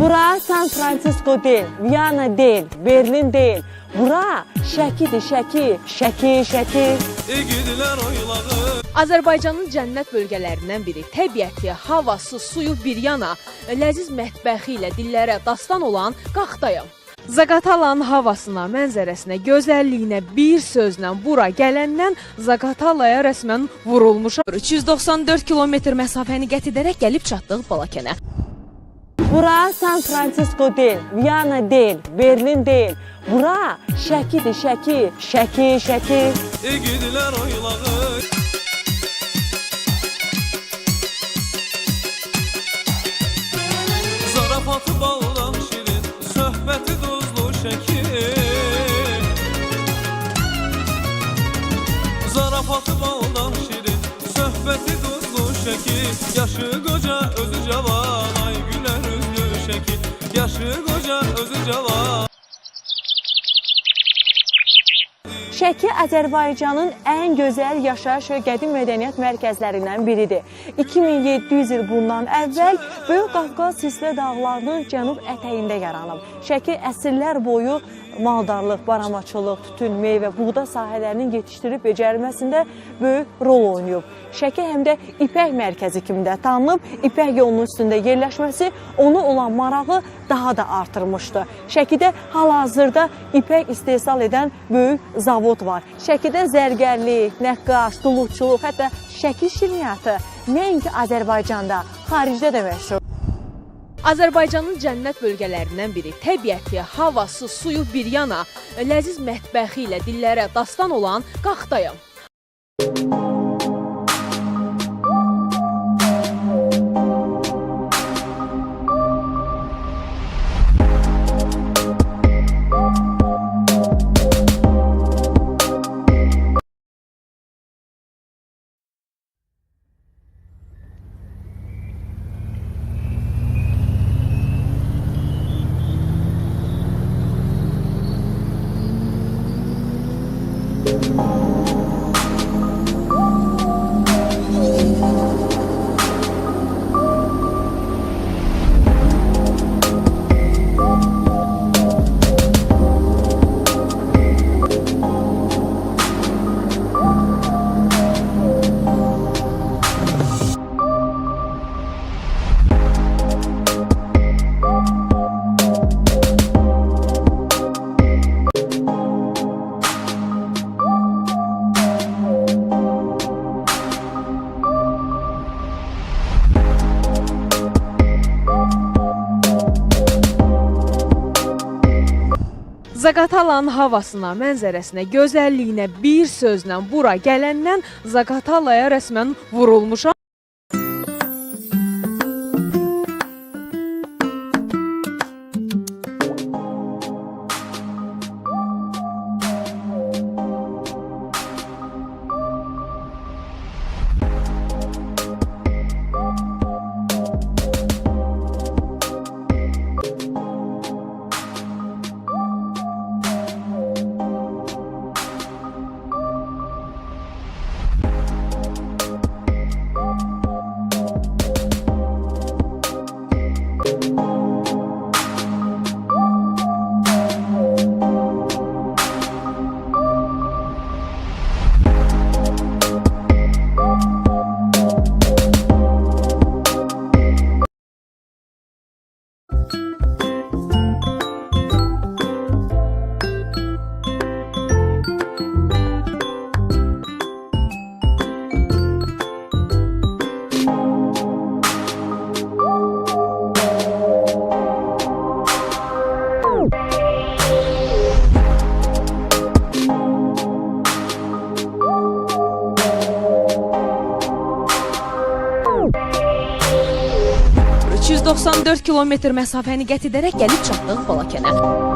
Bura San Francisco deyil, Viyana deyil, Berlin deyil. Bura Şəkidir, Şəki, Şəki, Şəki. İgidlər oylağı. Azərbaycanın cənnət bölgələrindən biri, təbiəti, havası, suyu bir yana, ləziz mətbəxi ilə dillərə dastan olan Qaxdayam. Zaqatalanın havasına, mənzərəsinə, gözəlliyinə bir sözlə bura gələndən Zaqatalaya rəsmən vurulmuşam. 394 kilometr məsafəni qət edərək gəlib çatdıq Balakənə. Bura San Francisco deyil, Viyana deyil, Berlin deyil. Bura Şəkidir, Şəki, Şəki, Şəki. İgidlər oylağı. Zarafatı baldan şirin, söhbəti duzlu Şəki. Zarafatı baldan şirin, söhbəti duzlu Şəki. Yaşı qoca, özü cavan, ay gülər üzlü Şəki. Yaşı qoca, özü cavan. Şəki Azərbaycanın ən gözəl yaşayış və qədim mədəniyyət mərkəzlərindən biridir. 2700 il bundan əvvəl Böyük Qafqaz Sislə dağlarının cənub ətəyində yaranıb. Şəki əsrlər boyu maldarlıq, baramaçılıq, tütün, meyvə, buğda sahələrinin yetişdirib becərilməsində böyük rol oynayıb. Şəki həm də İpək mərkəzi kimi də tanınıb, İpək yolunun üstündə yerləşməsi onu olan marağı daha da artırmışdı. Şəkidə hal-hazırda ipək istehsal edən böyük zavod var. Şəkidə zərgərlik, nəqqaş, duluqçuluq, hətta Şəki şirniyyatı nəinki Azərbaycanda, xaricdə də məşhur. Azərbaycanın cənnət bölgələrindən biri, təbiəti, havası, suyu bir yana, ləziz mətbəxi ilə dillərə dastan olan Qaxdayam. Zaqatalanın havasına, mənzərəsinə, gözəlliyinə bir sözlə bura gələndən Zaqatalaya rəsmən vurulmuşam. ...394 kilometr məsafəni qət edərək gəlib çatdıq Balakənə.